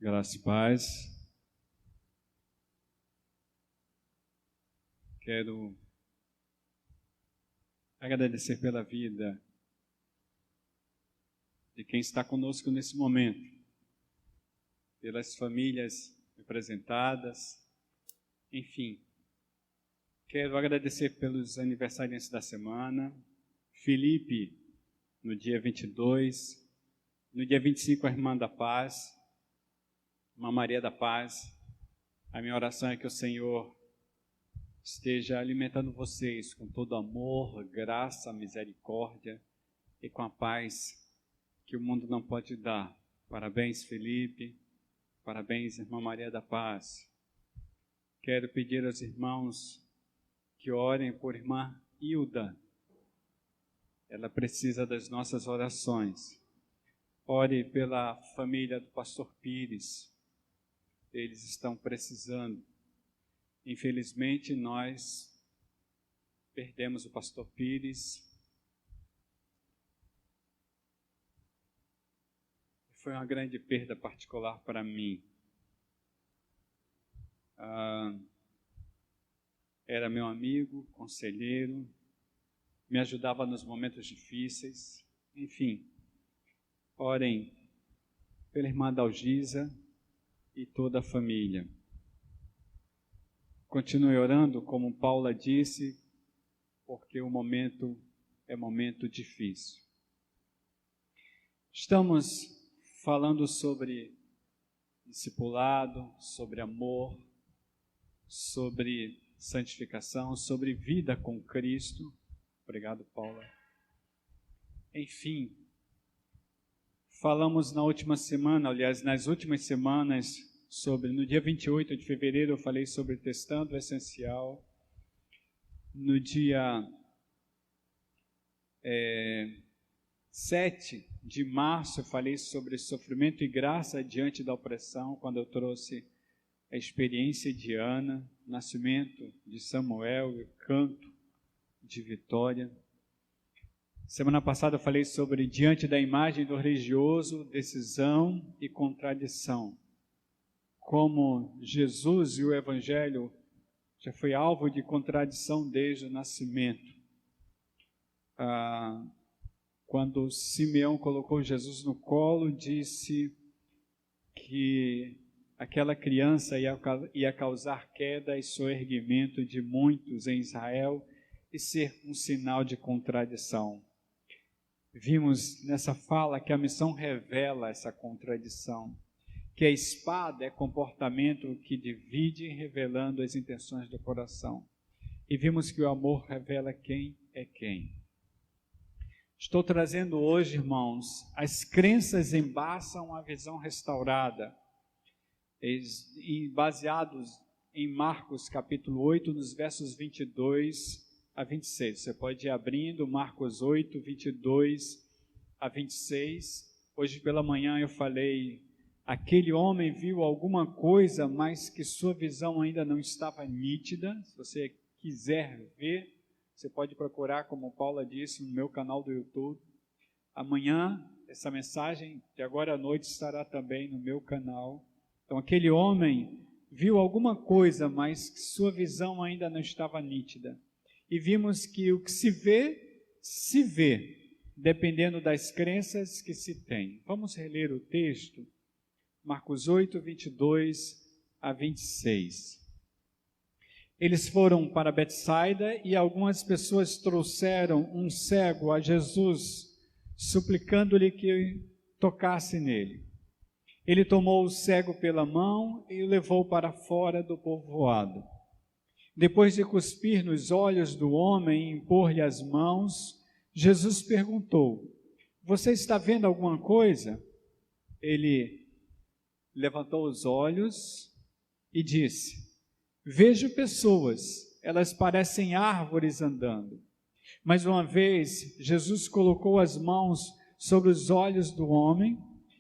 Graça e paz. Quero agradecer pela vida de quem está conosco nesse momento, pelas famílias representadas, enfim. Quero agradecer pelos aniversariantes da semana. Felipe, no dia 22, no dia 25, a Irmã da Paz, Irmã Maria da Paz. A minha oração é que o Senhor esteja alimentando vocês com todo amor, graça, misericórdia e com a paz que o mundo não pode dar. Parabéns, Felipe. Parabéns, Irmã Maria da Paz. Quero pedir aos irmãos que orem por Irmã Hilda. Ela precisa das nossas orações. Ore pela família do pastor Pires. Eles estão precisando. Infelizmente, nós perdemos o pastor Pires. Foi uma grande perda particular para mim. Era meu amigo, conselheiro, me ajudava nos momentos difíceis. Enfim, orem pela irmã Dalgisa e toda a família. Continue orando, como Paula disse, porque o momento é momento difícil. Estamos falando sobre discipulado, sobre amor, sobre santificação, sobre vida com Cristo. Obrigado, Paula. Enfim, falamos na última semana, aliás, nas últimas semanas, no dia 28 de fevereiro eu falei sobre testando o essencial. No dia 7 de março eu falei sobre sofrimento e graça diante da opressão, quando eu trouxe a experiência de Ana, nascimento de Samuel e o canto de vitória. Semana passada eu falei sobre diante da imagem do religioso, decisão e contradição. Como Jesus e o Evangelho já foi alvo de contradição desde o nascimento. Quando Simeão colocou Jesus no colo, disse que aquela criança ia causar queda e soerguimento de muitos em Israel e ser um sinal de contradição. Vimos nessa fala que a missão revela essa contradição, que a espada é comportamento que divide, revelando as intenções do coração. E vimos que o amor revela quem é quem. Estou trazendo hoje, irmãos, as crenças embaçam a visão restaurada, baseados em Marcos capítulo 8, nos versos 22 a 26. Você pode ir abrindo Marcos 8, 22 a 26. Hoje pela manhã eu falei, aquele homem viu alguma coisa, mas que sua visão ainda não estava nítida. Se você quiser ver, você pode procurar, como Paula disse, no meu canal do YouTube. Amanhã, essa mensagem de agora à noite estará também no meu canal. Então, aquele homem viu alguma coisa, mas que sua visão ainda não estava nítida. E vimos que o que se vê, dependendo das crenças que se tem. Vamos reler o texto, Marcos 8, 22 a 26. Eles foram para Betsaida e algumas pessoas trouxeram um cego a Jesus, suplicando-lhe que tocasse nele. Ele tomou o cego pela mão e o levou para fora do povoado. Depois de cuspir nos olhos do homem e impor-lhe as mãos, Jesus perguntou: você está vendo alguma coisa? Ele levantou os olhos e disse: vejo pessoas, elas parecem árvores andando. Mas uma vez Jesus colocou as mãos sobre os olhos do homem,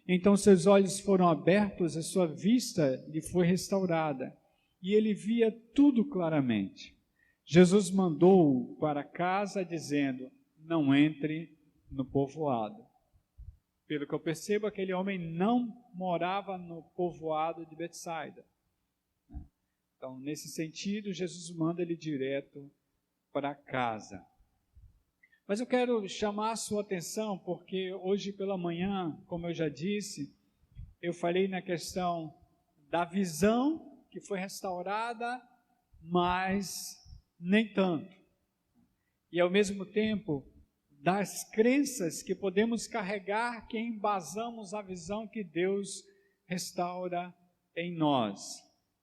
então seus olhos foram abertos e sua vista lhe foi restaurada, e ele via tudo claramente. Jesus mandou-o para casa, dizendo: não entre no povoado. Pelo que eu percebo, aquele homem não morava no povoado de Betsaida. Então, nesse sentido, Jesus manda ele direto para casa. Mas eu quero chamar a sua atenção, porque hoje pela manhã, como eu já disse, eu falei na questão da visão que foi restaurada, mas nem tanto. E ao mesmo tempo, das crenças que podemos carregar, que embasamos a visão que Deus restaura em nós.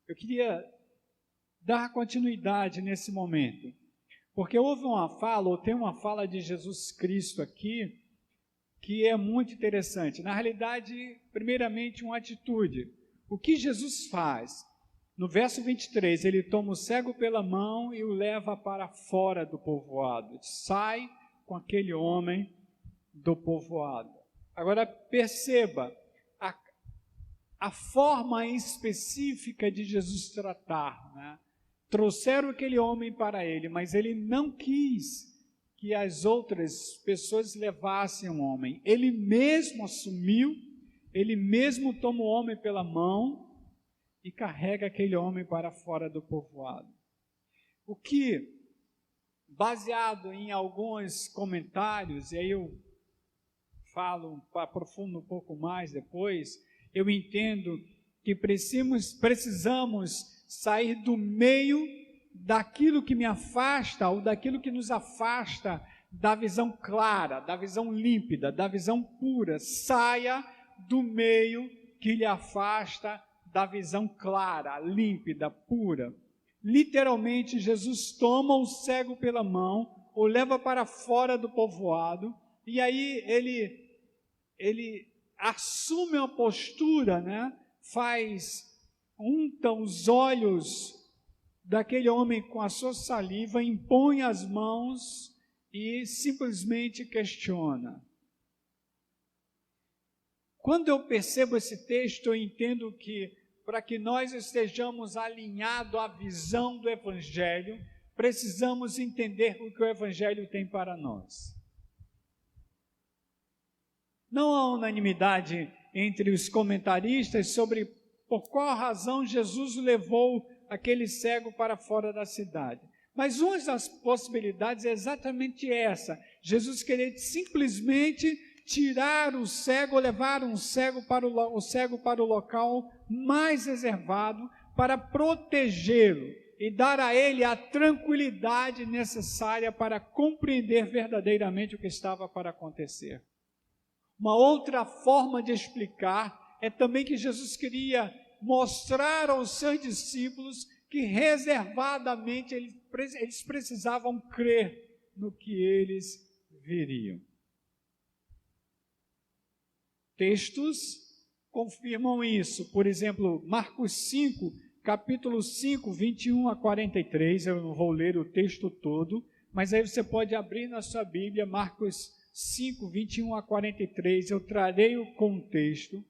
Eu queria dar continuidade nesse momento, porque houve uma fala, ou tem uma fala de Jesus Cristo aqui, que é muito interessante. Na realidade, primeiramente, uma atitude. O que Jesus faz? No verso 23, ele toma o cego pela mão e o leva para fora do povoado. Sai com aquele homem do povoado. Agora, perceba a forma específica de Jesus tratar, né? Trouxeram aquele homem para ele, mas ele não quis que as outras pessoas levassem o homem. Ele mesmo assumiu, ele mesmo toma o homem pela mão e carrega aquele homem para fora do povoado. O que, baseado em alguns comentários, e aí eu aprofundo um pouco mais depois, eu entendo que precisamos sair do meio daquilo que me afasta, ou daquilo que nos afasta da visão clara, da visão límpida, da visão pura. Saia do meio que lhe afasta da visão clara, límpida, pura. Literalmente, Jesus toma o cego pela mão, o leva para fora do povoado, e aí ele assume uma postura, né? Unta os olhos daquele homem com a sua saliva, impõe as mãos e simplesmente questiona. Quando eu percebo esse texto, eu entendo que para que nós estejamos alinhados à visão do Evangelho, precisamos entender o que o Evangelho tem para nós. Não há unanimidade entre os comentaristas sobre por qual razão Jesus levou aquele cego para fora da cidade. Mas uma das possibilidades é exatamente essa. Jesus queria simplesmente tirar o cego, levar o cego para o local mais reservado para protegê-lo e dar a ele a tranquilidade necessária para compreender verdadeiramente o que estava para acontecer. Uma outra forma de explicar é também que Jesus queria mostrar aos seus discípulos que reservadamente eles precisavam crer no que eles veriam. Textos confirmam isso. Por exemplo, Marcos 5, capítulo 5, 21 a 43. Eu não vou ler o texto todo, mas aí você pode abrir na sua Bíblia, Marcos 5, 21 a 43. Eu trarei o contexto.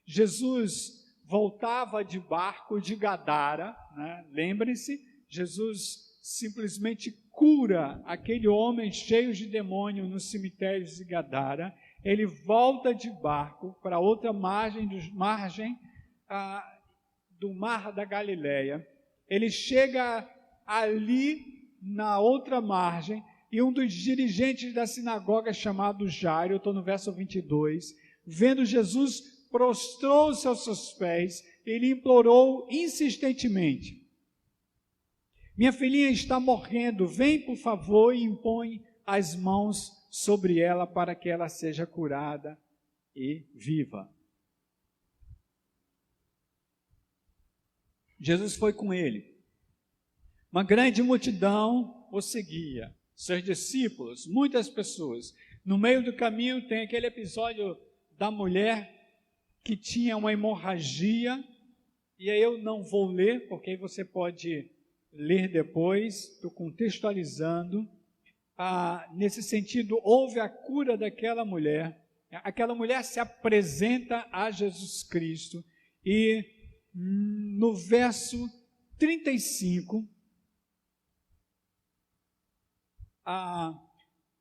Jesus voltava de barco de Gadara, né? Lembre-se, Jesus simplesmente cura aquele homem cheio de demônio no cemitério de Gadara. Ele volta de barco para outra margem do mar da Galileia. Ele chega ali na outra margem e um dos dirigentes da sinagoga chamado Jairo, eu estou no verso 22, vendo Jesus, prostrou-se aos seus pés e lhe implorou insistentemente: minha filhinha está morrendo, vem por favor e impõe as mãos sobre ela para que ela seja curada e viva. Jesus foi com ele. Uma grande multidão o seguia, seus discípulos, muitas pessoas. No meio do caminho tem aquele episódio da mulher que tinha uma hemorragia, e aí eu não vou ler, porque aí você pode ler depois, estou contextualizando. Nesse sentido, houve a cura daquela mulher. Aquela mulher se apresenta a Jesus Cristo, e no verso 35,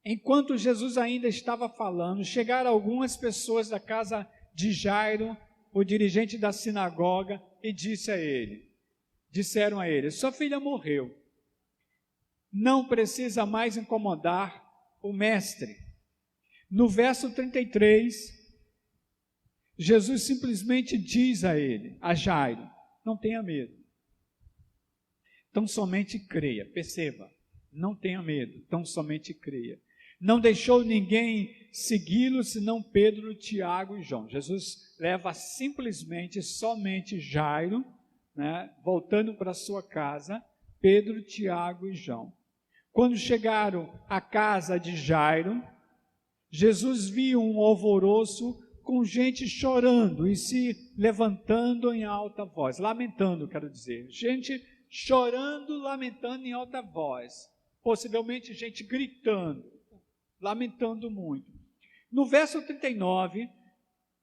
enquanto Jesus ainda estava falando, chegaram algumas pessoas da casa de Jairo o dirigente da sinagoga, e disseram a ele, sua filha morreu, não precisa mais incomodar o mestre. No verso 33, Jesus simplesmente diz a Jairo, não tenha medo, tão somente creia. Perceba, não tenha medo, tão somente creia. Não deixou ninguém segui-lo, senão Pedro, Tiago e João. Jesus leva simplesmente, somente Jairo, voltando para sua casa, Pedro, Tiago e João. Quando chegaram à casa de Jairo, Jesus viu um alvoroço com gente chorando e se levantando em alta voz, lamentando, quero dizer, gente chorando, lamentando em alta voz, possivelmente gente gritando, lamentando muito. No verso 39,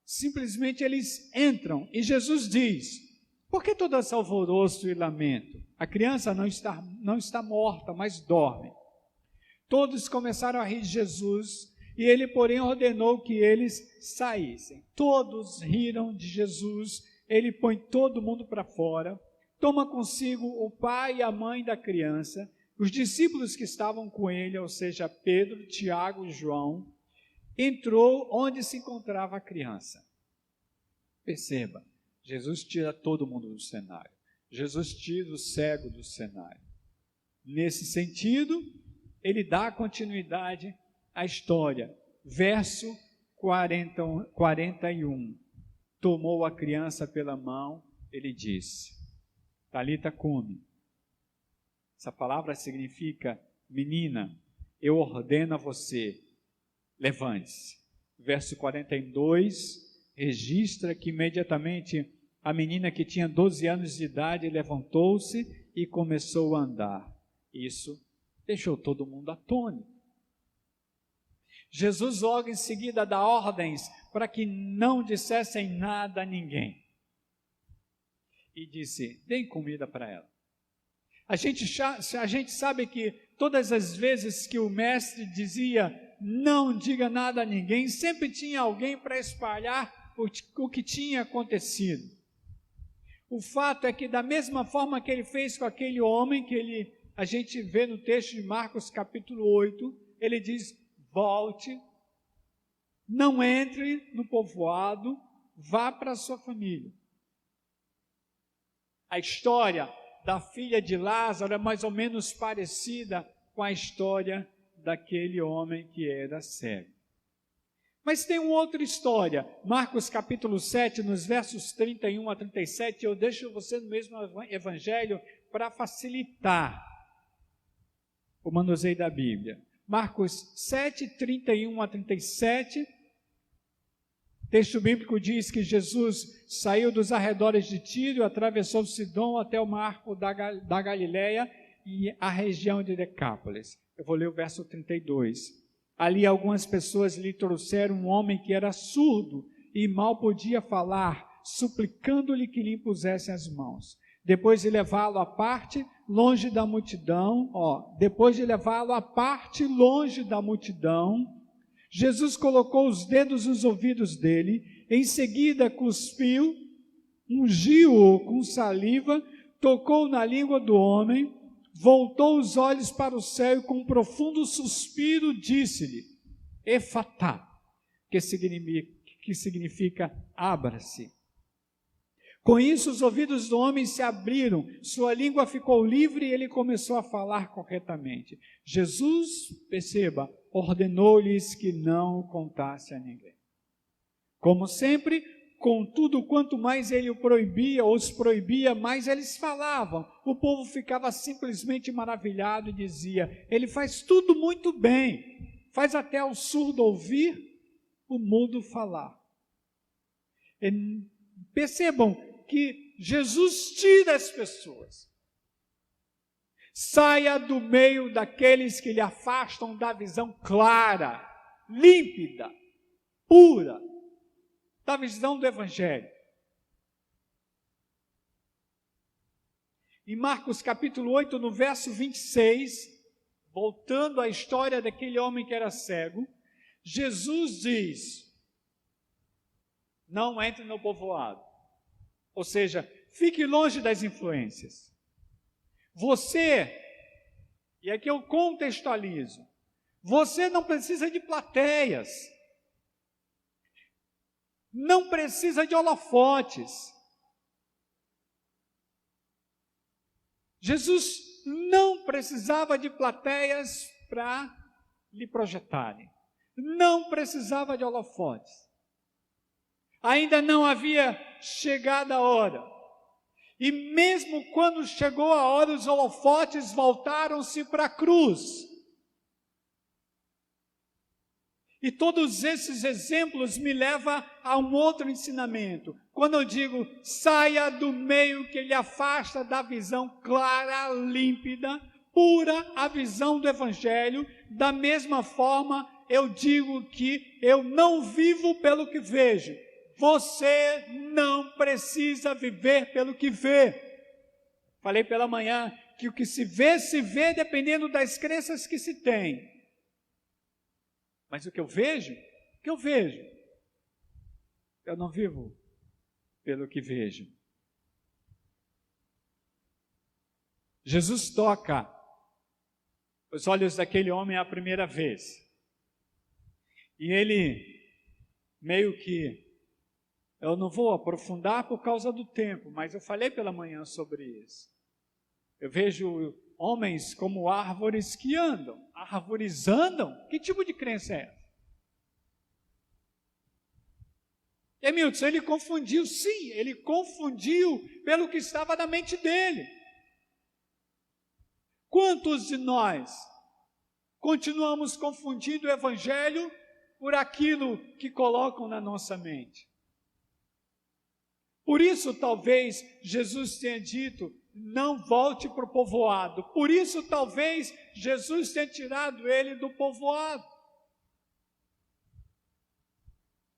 simplesmente eles entram e Jesus diz, por que todo esse alvoroço e lamento? A criança não está morta, mas dorme. Todos começaram a rir de Jesus e ele, porém, ordenou que eles saíssem. Todos riram de Jesus, ele põe todo mundo para fora, toma consigo o pai e a mãe da criança, os discípulos que estavam com ele, ou seja, Pedro, Tiago e João, entrou onde se encontrava a criança. Perceba, Jesus tira todo mundo do cenário. Jesus tira o cego do cenário. Nesse sentido, ele dá continuidade à história. Verso 41. Tomou a criança pela mão, ele disse, Talita cumi. Essa palavra significa, menina, eu ordeno a você, levante-se. Verso 42 registra que imediatamente a menina que tinha 12 anos de idade levantou-se e começou a andar. Isso deixou todo mundo atônito. Jesus logo em seguida dá ordens para que não dissessem nada a ninguém. E disse, deem comida para ela. A gente sabe que todas as vezes que o mestre dizia, não diga nada a ninguém, sempre tinha alguém para espalhar o que tinha acontecido. O fato é que da mesma forma que ele fez com aquele homem, a gente vê no texto de Marcos capítulo 8, ele diz, volte, não entre no povoado, vá para a sua família. A história da filha de Lázaro é mais ou menos parecida com a história daquele homem que era cego. Mas tem uma outra história, Marcos capítulo 7, nos versos 31 a 37, eu deixo você no mesmo evangelho para facilitar o manuseio da Bíblia. Marcos 7, 31 a 37, texto bíblico diz que Jesus saiu dos arredores de Tiro, atravessou Sidom até o marco da Galileia e a região de Decápolis. Eu vou ler o verso 32. Ali algumas pessoas lhe trouxeram um homem que era surdo e mal podia falar, suplicando-lhe que lhe impusesse as mãos. Depois de levá-lo à parte, longe da multidão, Jesus colocou os dedos nos ouvidos dele, em seguida cuspiu, ungiu-o com saliva, tocou na língua do homem, voltou os olhos para o céu e com um profundo suspiro disse-lhe, Efatá, que significa abra-se. Com isso os ouvidos do homem se abriram, sua língua ficou livre e ele começou a falar corretamente. Jesus, perceba, ordenou-lhes que não contasse a ninguém. Como sempre, contudo, quanto mais ele os proibia, mais eles falavam. O povo ficava simplesmente maravilhado e dizia, ele faz tudo muito bem, faz até o surdo ouvir, o mudo falar. E percebam que Jesus tira as pessoas. Saia do meio daqueles que lhe afastam da visão clara, límpida, pura, da visão do Evangelho. Em Marcos capítulo 8, no verso 26, voltando à história daquele homem que era cego, Jesus diz, não entre no povoado. Ou seja, fique longe das influências. Você, e aqui eu contextualizo, você não precisa de plateias, não precisa de holofotes. Jesus não precisava de plateias para lhe projetarem, não precisava de holofotes. Ainda não havia chegado a hora. E mesmo quando chegou a hora, os holofotes voltaram-se para a cruz. E todos esses exemplos me levam a um outro ensinamento. Quando eu digo, saia do meio que ele afasta da visão clara, límpida, pura, a visão do Evangelho, da mesma forma eu digo que eu não vivo pelo que vejo. Você não precisa viver pelo que vê. Falei pela manhã que o que se vê dependendo das crenças que se tem. Mas o que eu vejo, eu não vivo pelo que vejo. Jesus toca os olhos daquele homem a primeira vez. E ele meio que, eu não vou aprofundar por causa do tempo, mas eu falei pela manhã sobre isso. Eu vejo homens como árvores que andam. Árvores andam? Que tipo de crença é essa? Emilton, ele confundiu, sim, ele confundiu pelo que estava na mente dele. Quantos de nós continuamos confundindo o Evangelho por aquilo que colocam na nossa mente? Por isso, talvez, Jesus tenha dito, não volte para o povoado. Por isso, talvez, Jesus tenha tirado ele do povoado.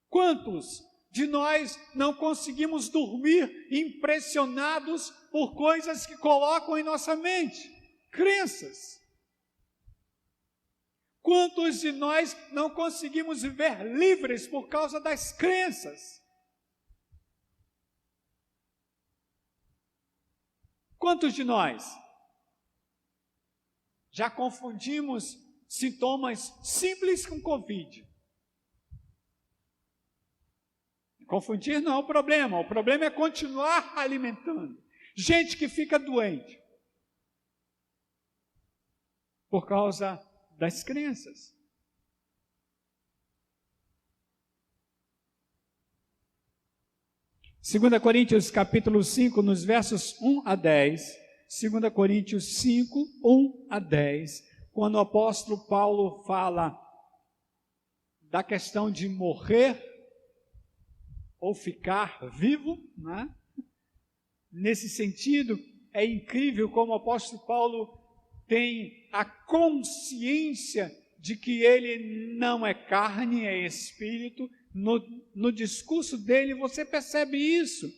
Quantos de nós não conseguimos dormir impressionados por coisas que colocam em nossa mente? Crenças. Quantos de nós não conseguimos viver livres por causa das crenças? Quantos de nós já confundimos sintomas simples com Covid? Confundir não é o problema é continuar alimentando. Gente que fica doente por causa das crenças. Segunda Coríntios capítulo 5, nos versos 1 a 10, 2 Coríntios 5, 1 a 10, quando o apóstolo Paulo fala da questão de morrer ou ficar vivo, né? Nesse sentido, é incrível como o apóstolo Paulo tem a consciência de que ele não é carne, é espírito. No discurso dele você percebe isso.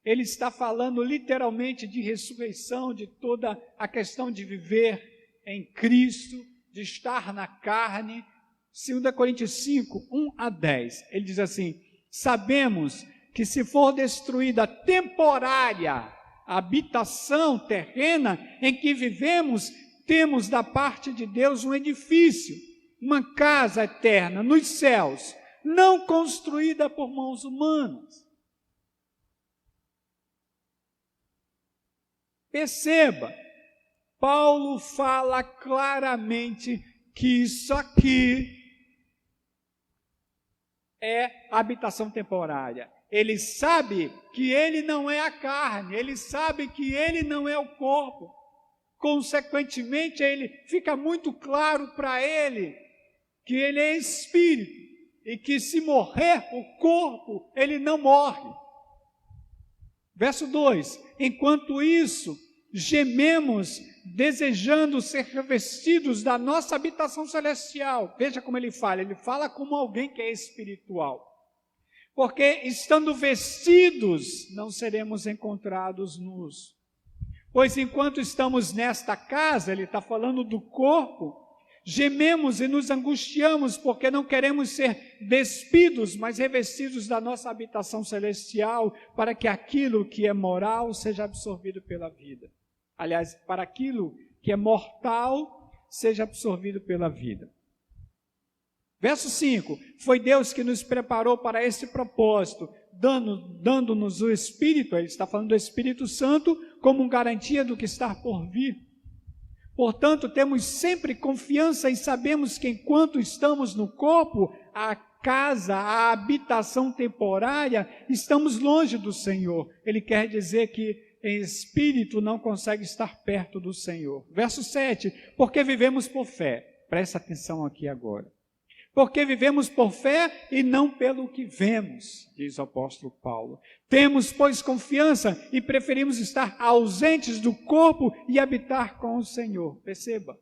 Ele está falando literalmente de ressurreição, de toda a questão de viver em Cristo, de estar na carne. 2 Coríntios 5, 1 a 10, ele diz assim: sabemos que se for destruída a temporária a habitação terrena em que vivemos, temos da parte de Deus um edifício, uma casa eterna nos céus, não construída por mãos humanas. Perceba, Paulo fala claramente que isso aqui é habitação temporária. Ele sabe que ele não é a carne, ele sabe que ele não é o corpo. Consequentemente, ele fica muito claro para ele que ele é espírito e que se morrer o corpo, ele não morre. Verso 2: enquanto isso, gememos, desejando ser revestidos da nossa habitação celestial. Veja como ele fala como alguém que é espiritual. Porque estando vestidos, não seremos encontrados nus. Pois enquanto estamos nesta casa, ele está falando do corpo, Gememos e nos angustiamos porque não queremos ser despidos, mas revestidos da nossa habitação celestial, para que aquilo que é moral seja absorvido pela vida. Aliás, para aquilo que é mortal seja absorvido pela vida. Verso 5, foi Deus que nos preparou para esse propósito, dando-nos o Espírito, ele está falando do Espírito Santo, como garantia do que está por vir. Portanto, temos sempre confiança e sabemos que enquanto estamos no corpo, a casa, a habitação temporária, estamos longe do Senhor. Ele quer dizer que em espírito não consegue estar perto do Senhor. Verso 7, porque vivemos por fé. Presta atenção aqui agora. Porque vivemos por fé e não pelo que vemos, diz o apóstolo Paulo. Temos, pois, confiança e preferimos estar ausentes do corpo e habitar com o Senhor. Perceba.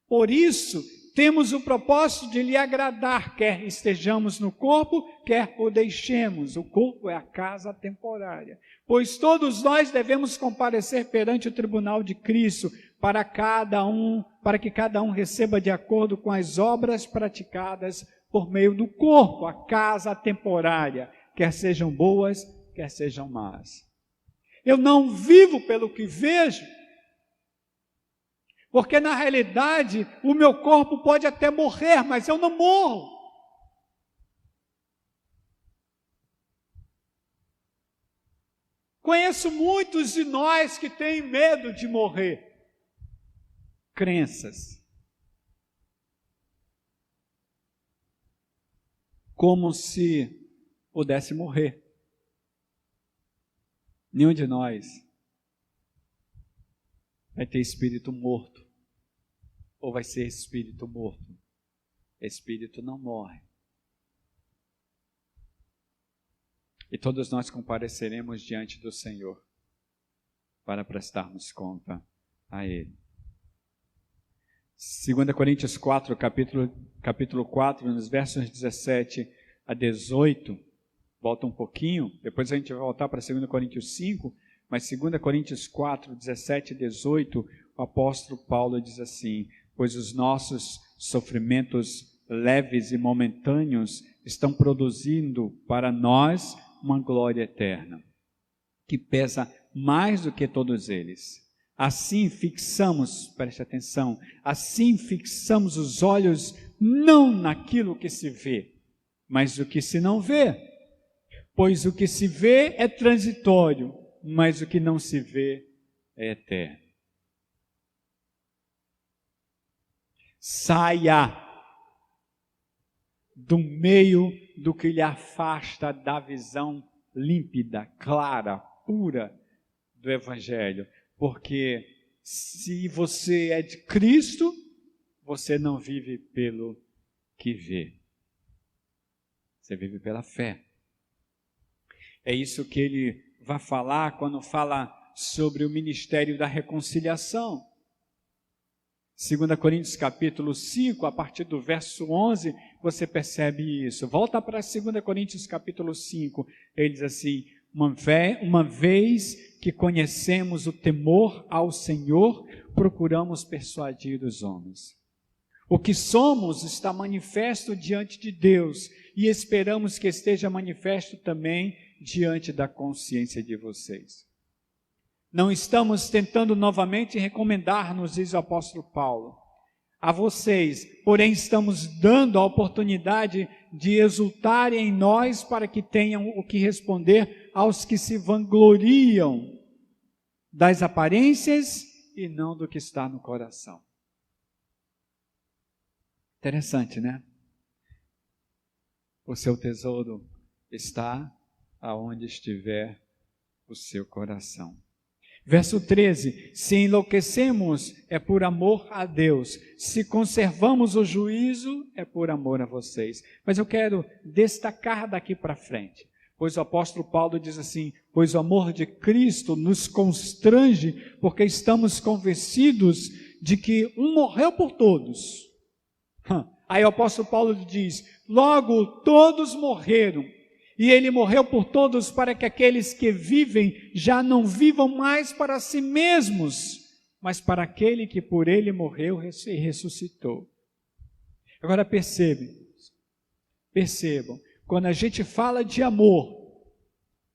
Por isso, temos o propósito de lhe agradar, quer estejamos no corpo, quer o deixemos. O corpo é a casa temporária. Pois todos nós devemos comparecer perante o tribunal de Cristo, para que cada um receba de acordo com as obras praticadas por meio do corpo, a casa temporária, quer sejam boas, quer sejam más. Eu não vivo pelo que vejo, porque na realidade o meu corpo pode até morrer, mas eu não morro. Conheço muitos de nós que têm medo de morrer. Crenças. Como se pudesse morrer. Nenhum de nós vai ter espírito morto. Ou vai ser espírito morto. Espírito não morre. E todos nós compareceremos diante do Senhor para prestarmos conta a Ele. 2 Coríntios 4, capítulo 4, nos versos 17 a 18, volta um pouquinho, depois a gente vai voltar para 2 Coríntios 5, mas 2 Coríntios 4, 17 e 18, o apóstolo Paulo diz assim: pois os nossos sofrimentos leves e momentâneos estão produzindo para nós uma glória eterna, que pesa mais do que todos eles. Assim fixamos, preste atenção, assim fixamos os olhos não naquilo que se vê, mas no que se não vê. Pois o que se vê é transitório, mas o que não se vê é eterno. Saia do meio do que lhe afasta da visão límpida, clara, pura do Evangelho. Porque se você é de Cristo, você não vive pelo que vê. Você vive pela fé. É isso que ele vai falar quando fala sobre o ministério da reconciliação. 2 Coríntios capítulo 5, a partir do verso 11, você percebe isso. Volta para 2 Coríntios capítulo 5, ele diz assim: uma vez que conhecemos o temor ao Senhor, procuramos persuadir os homens. O que somos está manifesto diante de Deus e esperamos que esteja manifesto também diante da consciência de vocês. Não estamos tentando novamente recomendar-nos, diz o apóstolo Paulo, a vocês, porém estamos dando a oportunidade de exultarem em nós para que tenham o que responder aos que se vangloriam das aparências e não do que está no coração. Interessante, né? O seu tesouro está aonde estiver o seu coração. Verso 13, se enlouquecemos é por amor a Deus, se conservamos o juízo é por amor a vocês. Mas eu quero destacar daqui para frente, pois o apóstolo Paulo diz assim: pois o amor de Cristo nos constrange, porque estamos convencidos de que um morreu por todos. Aí o apóstolo Paulo diz: logo todos morreram. E ele morreu por todos para que aqueles que vivem já não vivam mais para si mesmos, mas para aquele que por ele morreu e ressuscitou. Agora percebam, quando a gente fala de amor,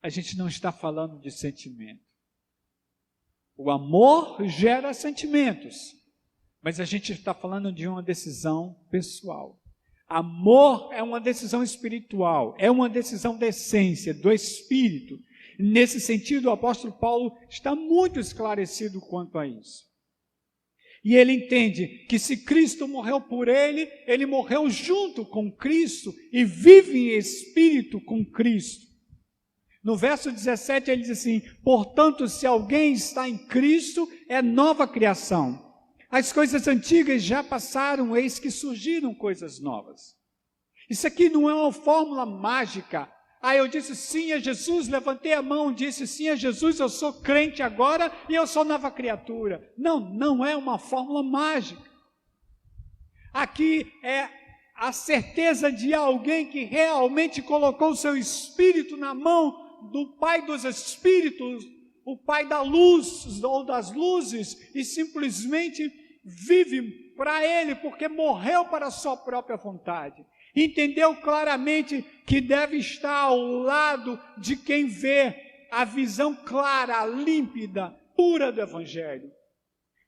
a gente não está falando de sentimento. O amor gera sentimentos, mas a gente está falando de uma decisão pessoal. Amor é uma decisão espiritual, é uma decisão da essência, do espírito. Nesse sentido, o apóstolo Paulo está muito esclarecido quanto a isso. E ele entende que se Cristo morreu por ele, ele morreu junto com Cristo e vive em espírito com Cristo. No verso 17 ele diz assim: portanto, se alguém está em Cristo, é nova criação. As coisas antigas já passaram, eis que surgiram coisas novas. Isso aqui não é uma fórmula mágica. Eu disse sim a Jesus, levantei a mão, disse sim a Jesus, eu sou crente agora e eu sou nova criatura. Não é uma fórmula mágica. Aqui é a certeza de alguém que realmente colocou o seu espírito na mão do Pai dos Espíritos, o Pai da luz ou das luzes, e simplesmente vive para Ele, porque morreu para a sua própria vontade. Entendeu claramente que deve estar ao lado de quem vê a visão clara, límpida, pura do Evangelho.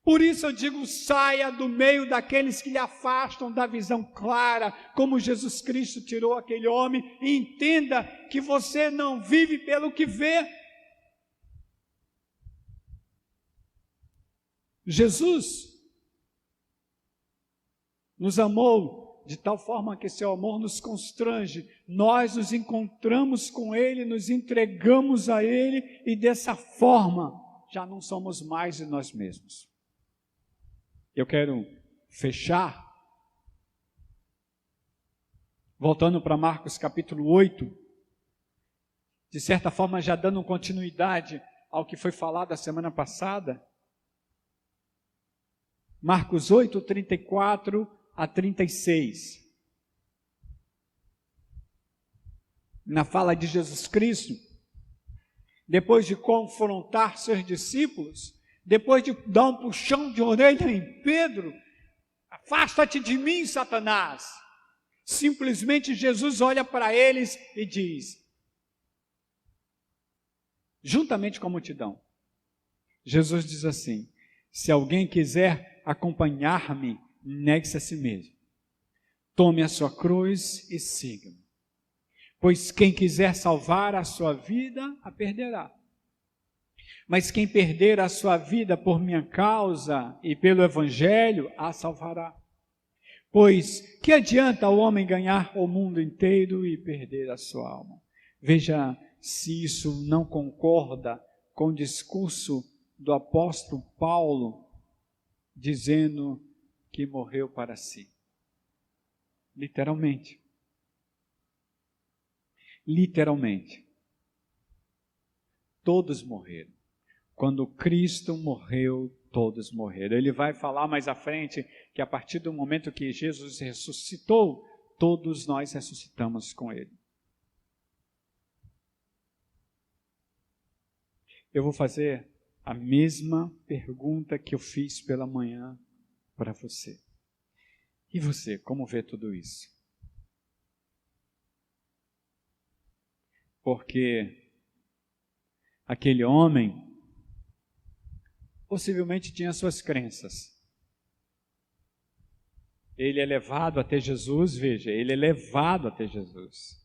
Por isso eu digo, saia do meio daqueles que lhe afastam da visão clara, como Jesus Cristo tirou aquele homem, e entenda que você não vive pelo que vê. Jesus nos amou de tal forma que seu amor nos constrange. Nós nos encontramos com Ele, nos entregamos a Ele e dessa forma já não somos mais de nós mesmos. Eu quero fechar voltando para Marcos capítulo 8, de certa forma já dando continuidade ao que foi falado a semana passada. Marcos 8, 34 a 36. Na fala de Jesus Cristo, depois de confrontar seus discípulos, depois de dar um puxão de orelha em Pedro, afasta-te de mim, Satanás. Simplesmente Jesus olha para eles e diz, juntamente com a multidão, Jesus diz assim: se alguém quiser acompanhar-me, negue-se a si mesmo, tome a sua cruz e siga-me. Pois quem quiser salvar a sua vida, a perderá. Mas quem perder a sua vida por minha causa e pelo Evangelho, a salvará. Pois que adianta o homem ganhar o mundo inteiro e perder a sua alma? Veja se isso não concorda com o discurso do apóstolo Paulo, dizendo que morreu para si. Literalmente. Literalmente. Todos morreram. Quando Cristo morreu, todos morreram. Ele vai falar mais à frente que a partir do momento que Jesus ressuscitou, todos nós ressuscitamos com Ele. Eu vou fazer a mesma pergunta que eu fiz pela manhã para você. E você, como vê tudo isso? Porque aquele homem possivelmente tinha suas crenças. Ele é levado até Jesus, veja, ele é levado até Jesus.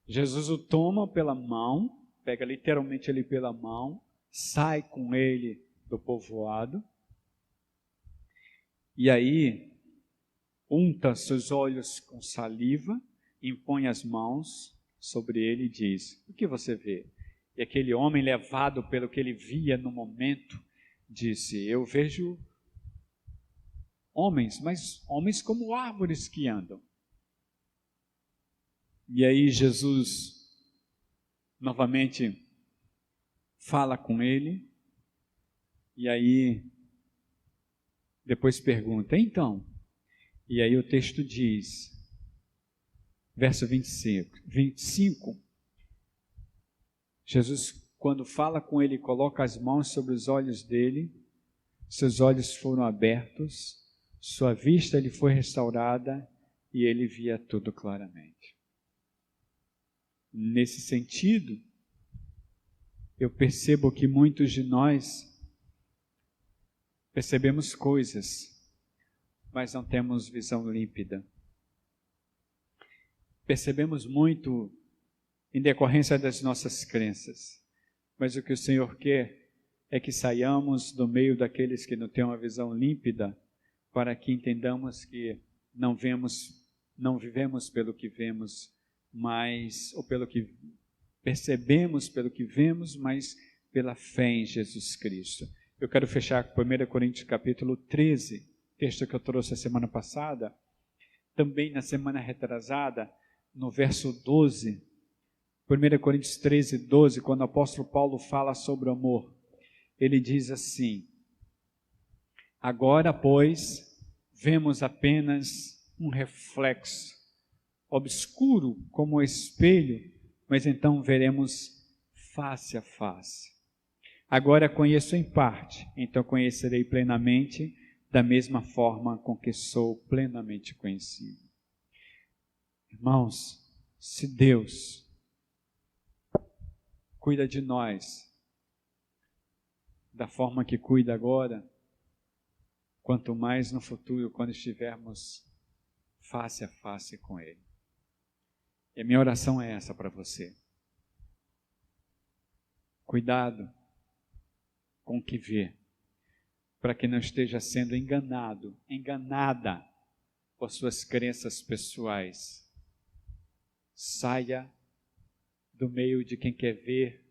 Jesus o toma pela mão, pega literalmente ele pela mão, sai com ele do povoado, e aí unta seus olhos com saliva, impõe as mãos sobre ele e diz: o que você vê? E aquele homem, levado pelo que ele via no momento, disse: eu vejo homens, mas homens como árvores que andam. E aí Jesus novamente fala com ele, e aí depois pergunta: então? E aí o texto diz, verso 25, Jesus, quando fala com ele, coloca as mãos sobre os olhos dele, seus olhos foram abertos, sua vista lhe foi restaurada e ele via tudo claramente. Nesse sentido, eu percebo que muitos de nós percebemos coisas, mas não temos visão límpida. Percebemos muito em decorrência das nossas crenças, mas o que o Senhor quer é que saiamos do meio daqueles que não têm uma visão límpida, para que entendamos que não vivemos pelo que vemos, ou pelo que percebemos, pelo que vemos, mas pela fé em Jesus Cristo. Eu quero fechar com 1 Coríntios capítulo 13, texto que eu trouxe a semana passada, também na semana retrasada, no verso 12, 1 Coríntios 13, 12, quando o apóstolo Paulo fala sobre o amor, ele diz assim: agora, pois, vemos apenas um reflexo, obscuro como o espelho, mas então veremos face a face. Agora conheço em parte, então conhecerei plenamente, da mesma forma com que sou plenamente conhecido. Irmãos, se Deus cuida de nós da forma que cuida agora, quanto mais no futuro, quando estivermos face a face com Ele. E a minha oração é essa para você. Cuidado com o que vê, para que não esteja sendo enganada por suas crenças pessoais. Saia do meio de quem quer ver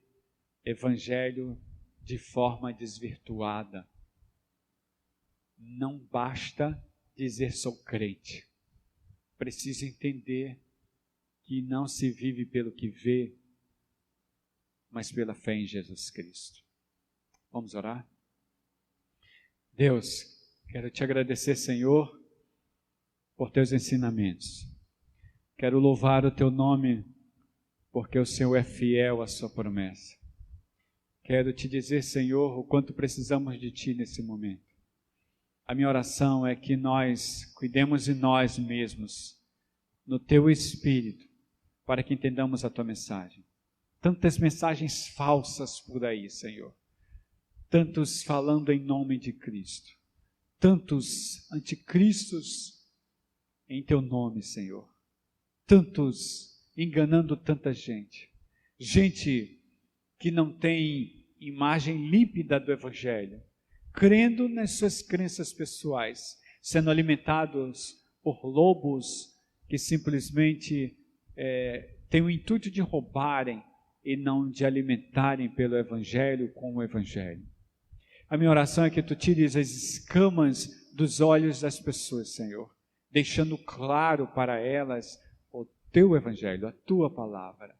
evangelho de forma desvirtuada. Não basta dizer sou crente. Precisa entender que não se vive pelo que vê, mas pela fé em Jesus Cristo. Vamos orar? Deus, quero te agradecer, Senhor, por teus ensinamentos. Quero louvar o teu nome, porque o Senhor é fiel à sua promessa. Quero te dizer, Senhor, o quanto precisamos de ti nesse momento. A minha oração é que nós cuidemos de nós mesmos, no teu Espírito, para que entendamos a tua mensagem. Tantas mensagens falsas por aí, Senhor. Tantos falando em nome de Cristo. Tantos anticristos em teu nome, Senhor. Tantos enganando tanta gente. Gente que não tem imagem límpida do Evangelho. Crendo nas suas crenças pessoais. Sendo alimentados por lobos que simplesmente têm o intuito de roubarem e não de alimentarem pelo Evangelho com o Evangelho. A minha oração é que tu tires as escamas dos olhos das pessoas, Senhor, deixando claro para elas o teu Evangelho, a tua palavra.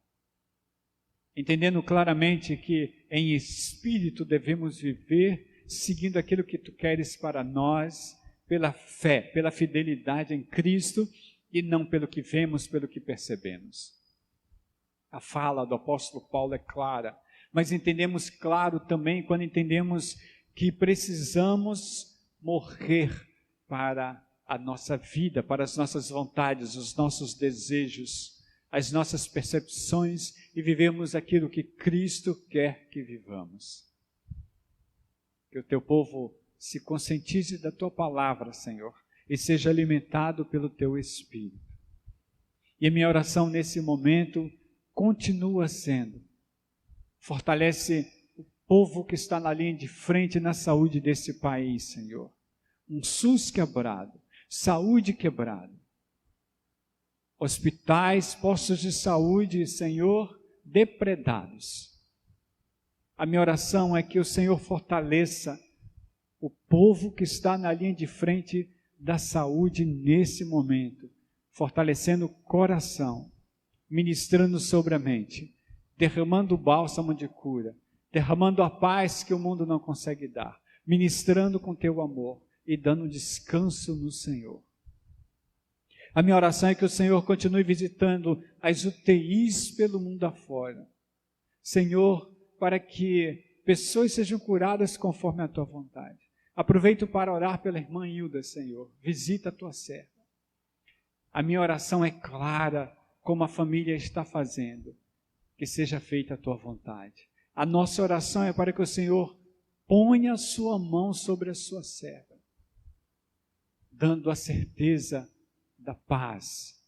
Entendendo claramente que em espírito devemos viver seguindo aquilo que tu queres para nós, pela fé, pela fidelidade em Cristo e não pelo que vemos, pelo que percebemos. A fala do apóstolo Paulo é clara, mas entendemos claro também quando entendemos que precisamos morrer para a nossa vida, para as nossas vontades, os nossos desejos, as nossas percepções e vivemos aquilo que Cristo quer que vivamos. Que o teu povo se conscientize da tua palavra, Senhor, e seja alimentado pelo teu Espírito. E a minha oração nesse momento continua sendo: fortalece o povo que está na linha de frente na saúde desse país, Senhor. Um SUS quebrado, saúde quebrada. Hospitais, postos de saúde, Senhor, depredados. A minha oração é que o Senhor fortaleça o povo que está na linha de frente da saúde nesse momento, fortalecendo o coração, ministrando sobre a mente, derramando o bálsamo de cura, derramando a paz que o mundo não consegue dar, ministrando com teu amor e dando descanso no Senhor. A minha oração é que o Senhor continue visitando as UTIs pelo mundo afora. Senhor, para que pessoas sejam curadas conforme a tua vontade. Aproveito para orar pela irmã Hilda, Senhor. Visita a tua serva. A minha oração é clara, como a família está fazendo. Que seja feita a tua vontade. A nossa oração é para que o Senhor ponha a sua mão sobre a sua serva, dando a certeza da paz,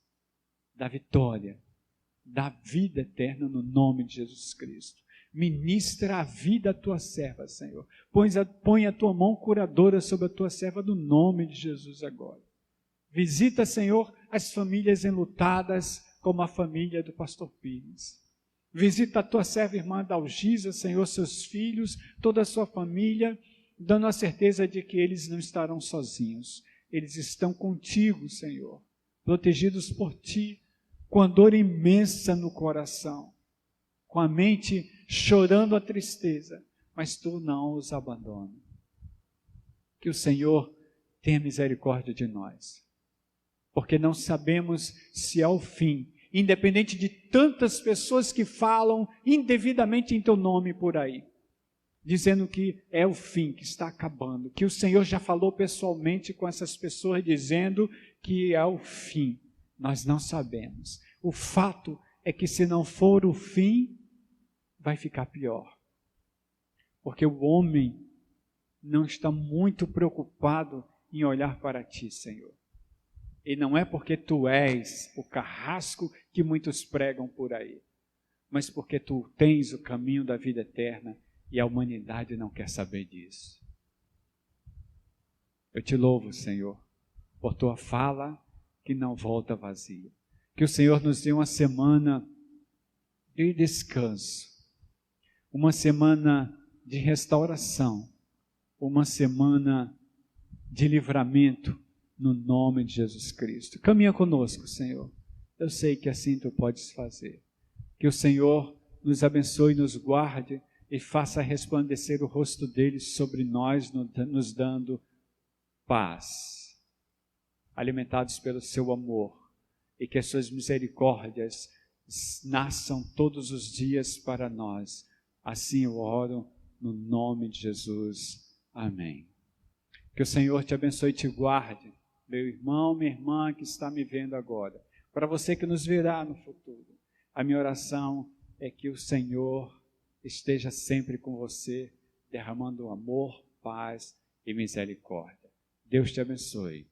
da vitória, da vida eterna no nome de Jesus Cristo. Ministra a vida à tua serva, Senhor. Põe a tua mão curadora sobre a tua serva no nome de Jesus agora. Visita, Senhor, as famílias enlutadas, como a família do pastor Pires. Visita a tua serva irmã Dalgisa, Senhor, seus filhos, toda a sua família, dando a certeza de que eles não estarão sozinhos. Eles estão contigo, Senhor, protegidos por ti, com a dor imensa no coração, com a mente chorando a tristeza, mas tu não os abandona. Que o Senhor tenha misericórdia de nós, porque não sabemos se é o fim, independente de tantas pessoas que falam indevidamente em teu nome por aí, dizendo que é o fim, que está acabando, que o Senhor já falou pessoalmente com essas pessoas, dizendo que é o fim. Nós não sabemos. O fato é que se não for o fim, vai ficar pior. Porque o homem não está muito preocupado em olhar para ti, Senhor. E não é porque tu és o carrasco que muitos pregam por aí, mas porque tu tens o caminho da vida eterna e a humanidade não quer saber disso. Eu te louvo, Senhor, por tua fala que não volta vazia. Que o Senhor nos dê uma semana de descanso, uma semana de restauração, uma semana de livramento, no nome de Jesus Cristo. Caminha conosco, Senhor. Eu sei que assim tu podes fazer. Que o Senhor nos abençoe, nos guarde e faça resplandecer o rosto dele sobre nós, nos dando paz. Alimentados pelo seu amor, e que as suas misericórdias nasçam todos os dias para nós. Assim eu oro no nome de Jesus. Amém. Que o Senhor te abençoe e te guarde, meu irmão, minha irmã que está me vendo agora. Para você que nos verá no futuro, a minha oração é que o Senhor esteja sempre com você, derramando amor, paz e misericórdia. Deus te abençoe.